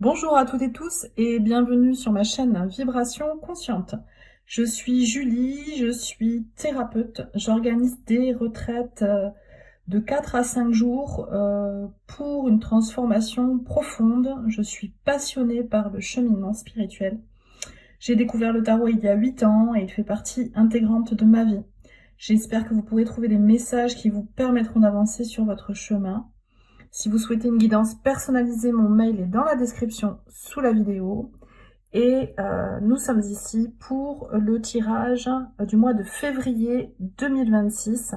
Bonjour à toutes et tous et bienvenue sur ma chaîne Vibration Consciente. Je suis Julie, je suis thérapeute. J'organise des retraites de 4 à 5 jours pour une transformation profonde. Je suis passionnée par le cheminement spirituel. J'ai découvert le tarot il y a 8 ans et il fait partie intégrante de ma vie. J'espère que vous pourrez trouver des messages qui vous permettront d'avancer sur votre chemin. Si vous souhaitez une guidance personnalisée, mon mail est dans la description sous la vidéo. Et nous sommes ici pour le tirage du mois de février 2026.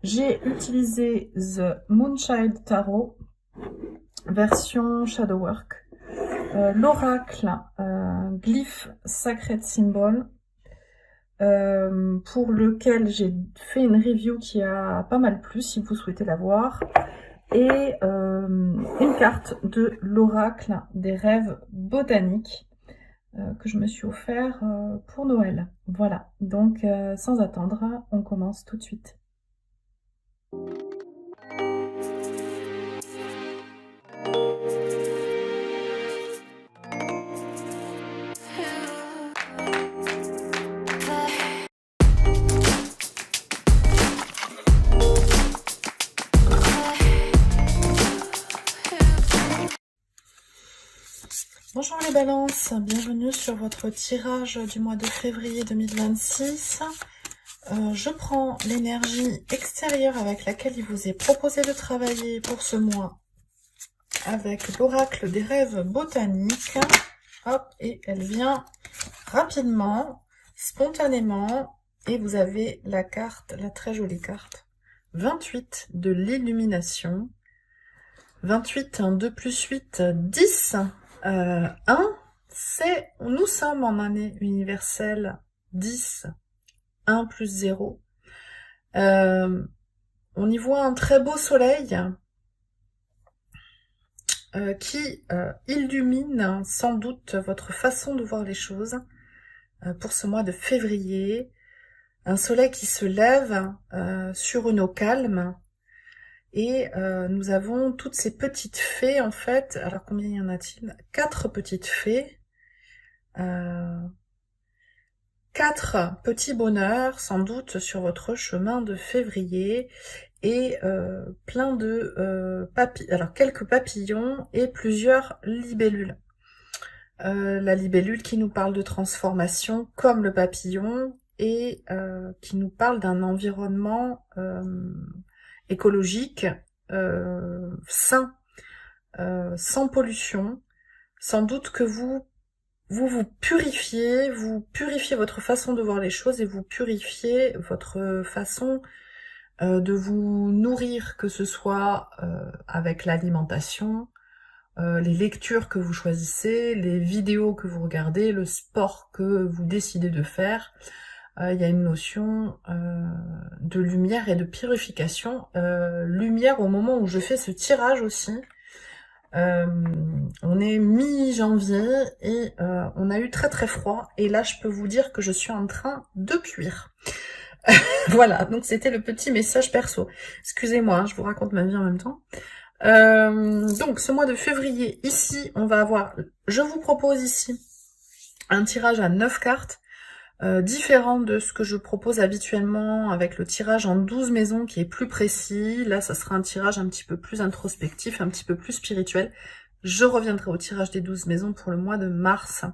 J'ai utilisé The Moonchild Tarot, version Shadowwork, l'oracle Glyph Sacred Symbol, pour lequel j'ai fait une review qui a pas mal plu si vous souhaitez la voir. Et une carte de l'oracle des rêves botaniques que je me suis offert pour Noël. Voilà, donc sans attendre, on commence tout de suite. Bonjour les balances, bienvenue sur votre tirage du mois de février 2026. Je prends l'énergie extérieure avec laquelle il vous est proposé de travailler pour ce mois avec l'oracle des rêves botaniques. Hop, et elle vient rapidement, spontanément, et vous avez la carte, la très jolie carte 28 de l'illumination. 28, 2 plus 8, 10. 1, c'est, nous sommes en année universelle 10, 1 plus 0. On y voit un très beau soleil qui illumine sans doute votre façon de voir les choses pour ce mois de février. Un soleil qui se lève sur une eau calme. Et nous avons toutes ces petites fées, en fait. Alors, combien y en a-t-il? 4 petites fées. 4 petits bonheurs, sans doute, sur votre chemin de février. Et plein de alors quelques papillons et plusieurs libellules. La libellule qui nous parle de transformation, comme le papillon, et qui nous parle d'un environnement écologique, sain, sans pollution. Sans doute que vous purifiez, vous purifiez votre façon de voir les choses et vous purifiez votre façon de vous nourrir, que ce soit avec l'alimentation, les lectures que vous choisissez, les vidéos que vous regardez, le sport que vous décidez de faire. Il y a une notion de lumière et de purification. Lumière au moment où je fais ce tirage aussi. On est mi-janvier et on a eu très très froid. Et là, je peux vous dire que je suis en train de cuire. Voilà, donc c'était le petit message perso. Excusez-moi, hein, je vous raconte ma vie en même temps. Donc, ce mois de février, ici, on va avoir... Je vous propose ici un tirage à 9 cartes. Différent de ce que je propose habituellement avec le tirage en 12 maisons qui est plus précis. Là, ça sera un tirage un petit peu plus introspectif, un petit peu plus spirituel. Je reviendrai au tirage des 12 maisons pour le mois de mars.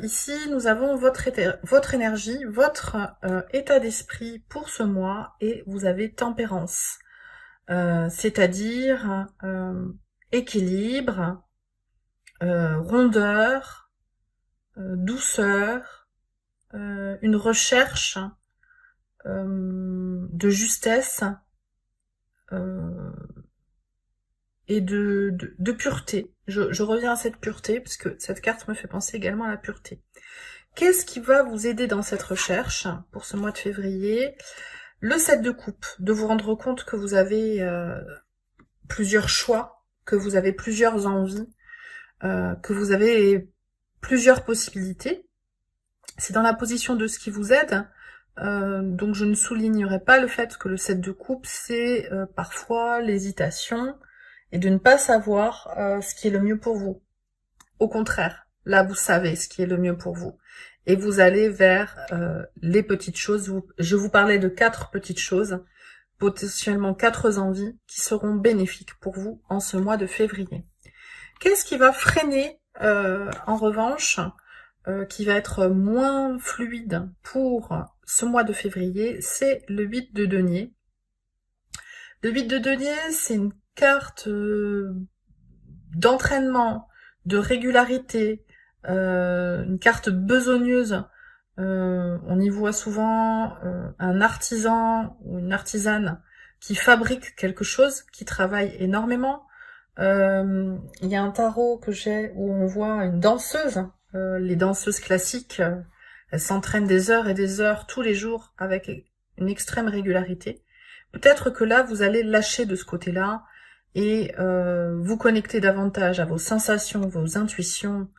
Ici, nous avons votre énergie, votre état d'esprit pour ce mois et vous avez tempérance. C'est-à-dire équilibre, rondeur, douceur, une recherche de justesse et de pureté. Je reviens à cette pureté, parce que cette carte me fait penser également à la pureté. Qu'est-ce qui va vous aider dans cette recherche pour ce mois de février? Le 7 de coupe, de vous rendre compte que vous avez plusieurs choix, que vous avez plusieurs envies, que vous avez plusieurs possibilités. C'est dans la position de ce qui vous aide, donc je ne soulignerai pas le fait que le 7 de coupe, c'est parfois l'hésitation et de ne pas savoir ce qui est le mieux pour vous. Au contraire, là, vous savez ce qui est le mieux pour vous. Et vous allez vers les petites choses. Je vous parlais de 4 petites choses, potentiellement 4 envies qui seront bénéfiques pour vous en ce mois de février. Qu'est-ce qui va freiner, en revanche, qui va être moins fluide pour ce mois de février? C'est le 8 de denier. Le 8 de denier, c'est une carte d'entraînement, de régularité, une carte besogneuse. On y voit souvent un artisan ou une artisane qui fabrique quelque chose, qui travaille énormément. Il y a un tarot que j'ai où on voit une danseuse. Les danseuses classiques, elles s'entraînent des heures et des heures tous les jours avec une extrême régularité. Peut-être que là, vous allez lâcher de ce côté-là et vous connecter davantage à vos sensations, vos intuitions,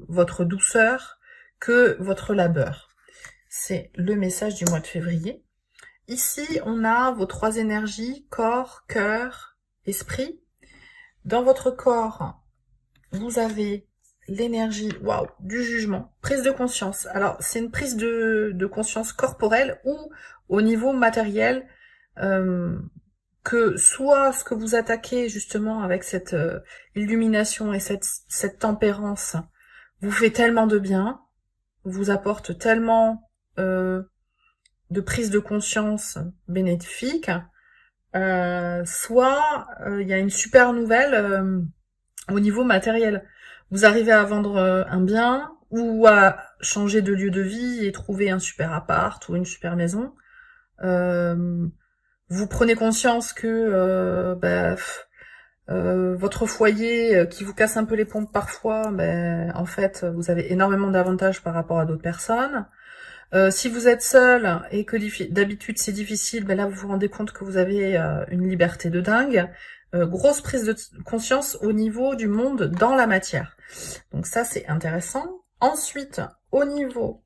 votre douceur que votre labeur. C'est le message du mois de février. Ici, on a vos 3 énergies, corps, cœur, esprit. Dans votre corps, vous avez l'énergie, waouh, du jugement, prise de conscience. Alors, c'est une prise de conscience corporelle ou au niveau matériel, que soit ce que vous attaquez justement avec cette illumination et cette tempérance vous fait tellement de bien, vous apporte tellement de prise de conscience bénéfique, soit il y a une super nouvelle au niveau matériel. Vous arrivez à vendre un bien ou à changer de lieu de vie et trouver un super appart ou une super maison. Vous prenez conscience que votre foyer qui vous casse un peu les pompes parfois, en fait, vous avez énormément d'avantages par rapport à d'autres personnes. Si vous êtes seul et que d'habitude c'est difficile, là vous vous rendez compte que vous avez une liberté de dingue. Grosse prise de conscience au niveau du monde dans la matière. Donc ça c'est intéressant. Ensuite, au niveau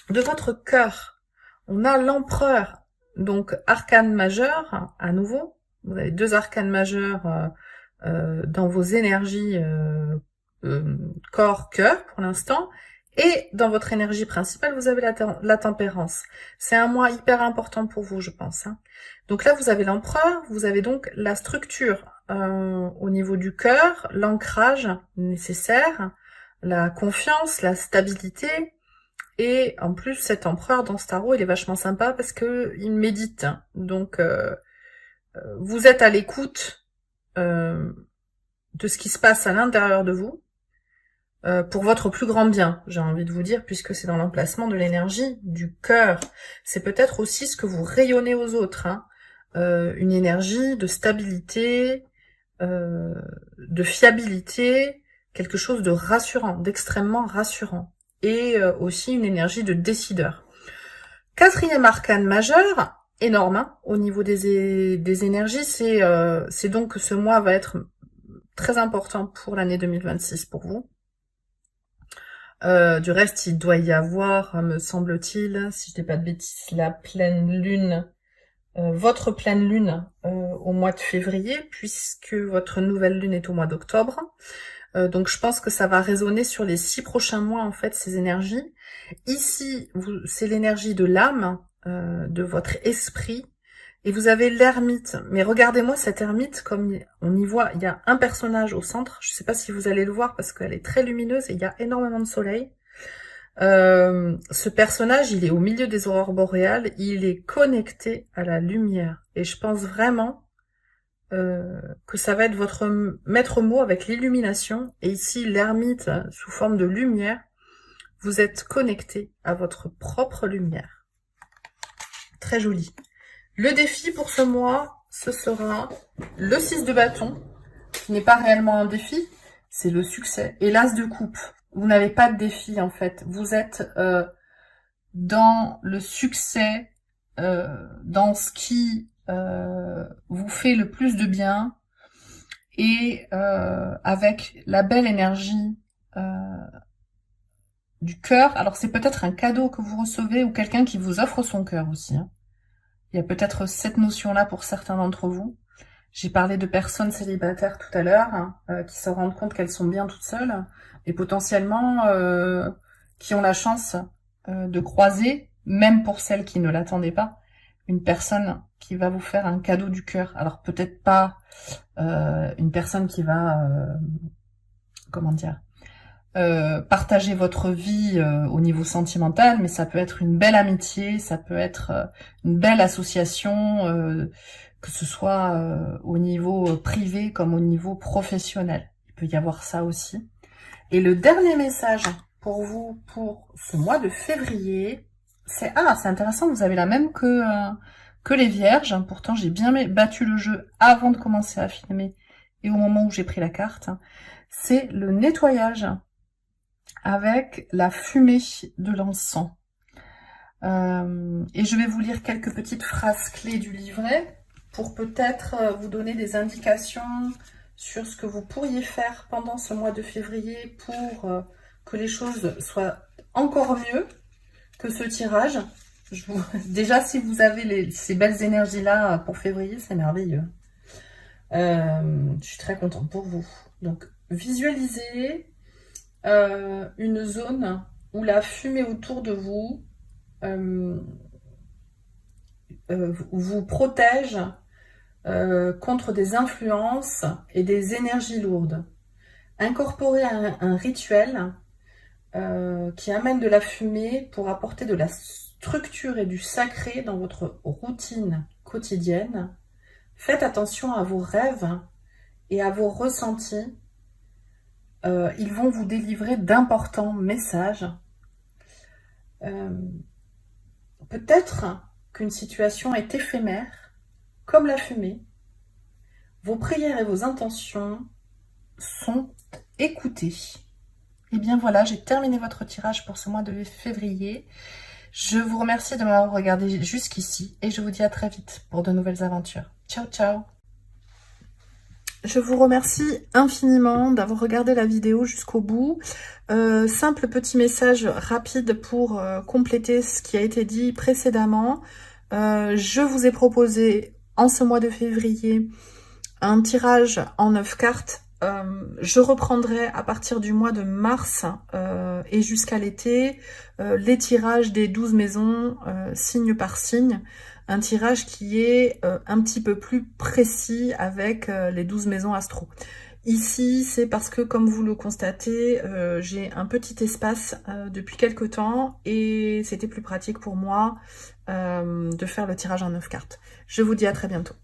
de votre cœur, on a l'empereur. Donc arcane majeur, à nouveau. Vous avez 2 arcanes majeurs dans vos énergies corps, cœur pour l'instant. Et dans votre énergie principale, vous avez la tempérance. C'est un mois hyper important pour vous, je pense. Donc là, vous avez l'empereur, vous avez donc la structure au niveau du cœur, l'ancrage nécessaire, la confiance, la stabilité. Et en plus, cet empereur dans ce tarot, il est vachement sympa parce que il médite. Donc, vous êtes à l'écoute de ce qui se passe à l'intérieur de vous. Pour votre plus grand bien, j'ai envie de vous dire, puisque c'est dans l'emplacement de l'énergie du cœur. C'est peut-être aussi ce que vous rayonnez aux autres, une énergie de stabilité, de fiabilité, quelque chose de rassurant, d'extrêmement rassurant, et aussi une énergie de décideur. 4e arcane majeur, énorme, au niveau des énergies, c'est donc que ce mois va être très important pour l'année 2026 pour vous. Du reste, il doit y avoir, me semble-t-il, si je dis pas de bêtises, la pleine lune, votre pleine lune au mois de février, puisque votre nouvelle lune est au mois d'octobre. Donc je pense que ça va résonner sur les 6 prochains mois, en fait, ces énergies. Ici, c'est l'énergie de l'âme, de votre esprit, et vous avez l'ermite. Mais regardez-moi cette ermite, comme on y voit, il y a un personnage au centre. Je ne sais pas si vous allez le voir parce qu'elle est très lumineuse et il y a énormément de soleil. Ce personnage, il est au milieu des aurores boréales, il est connecté à la lumière. Et je pense vraiment que ça va être votre maître mot avec l'illumination. Et ici, l'ermite, sous forme de lumière, vous êtes connecté à votre propre lumière. Très joli. Le défi pour ce mois, ce sera le 6 de bâton, qui n'est pas réellement un défi, c'est le succès. Et l'as de coupe, vous n'avez pas de défi en fait. Vous êtes dans le succès, dans ce qui vous fait le plus de bien, et avec la belle énergie du cœur. Alors c'est peut-être un cadeau que vous recevez ou quelqu'un qui vous offre son cœur aussi. Il y a peut-être cette notion-là pour certains d'entre vous. J'ai parlé de personnes célibataires tout à l'heure, hein, qui se rendent compte qu'elles sont bien toutes seules et potentiellement qui ont la chance de croiser, même pour celles qui ne l'attendaient pas, une personne qui va vous faire un cadeau du cœur. Alors peut-être pas une personne qui va, comment dire, partager votre vie au niveau sentimental, mais ça peut être une belle amitié, ça peut être une belle association, que ce soit au niveau privé comme au niveau professionnel. Il peut y avoir ça aussi. Et le dernier message pour vous pour ce mois de février, c'est c'est intéressant, vous avez la même que les vierges. Pourtant, j'ai bien battu le jeu avant de commencer à filmer et au moment où j'ai pris la carte. C'est le nettoyage avec la fumée de l'encens. Et je vais vous lire quelques petites phrases clés du livret pour peut-être vous donner des indications sur ce que vous pourriez faire pendant ce mois de février pour que les choses soient encore mieux que ce tirage. Déjà, si vous avez ces belles énergies-là pour février, c'est merveilleux. Je suis très contente pour vous. Donc, visualisez une zone où la fumée autour de vous vous protège contre des influences et des énergies lourdes. Incorporez un rituel qui amène de la fumée pour apporter de la structure et du sacré dans votre routine quotidienne. Faites attention à vos rêves et à vos ressentis. Ils vont vous délivrer d'importants messages. Peut-être qu'une situation est éphémère, comme la fumée. Vos prières et vos intentions sont écoutées. Et bien voilà, j'ai terminé votre tirage pour ce mois de février. Je vous remercie de m'avoir regardé jusqu'ici et je vous dis à très vite pour de nouvelles aventures. Ciao, ciao! Je vous remercie infiniment d'avoir regardé la vidéo jusqu'au bout. Simple petit message rapide pour compléter ce qui a été dit précédemment. Je vous ai proposé en ce mois de février un tirage en 9 cartes. Je reprendrai à partir du mois de mars et jusqu'à l'été les tirages des 12 maisons signe par signe. Un tirage qui est un petit peu plus précis avec les 12 maisons astro. Ici, c'est parce que, comme vous le constatez, j'ai un petit espace depuis quelques temps et c'était plus pratique pour moi de faire le tirage en 9 cartes. Je vous dis à très bientôt.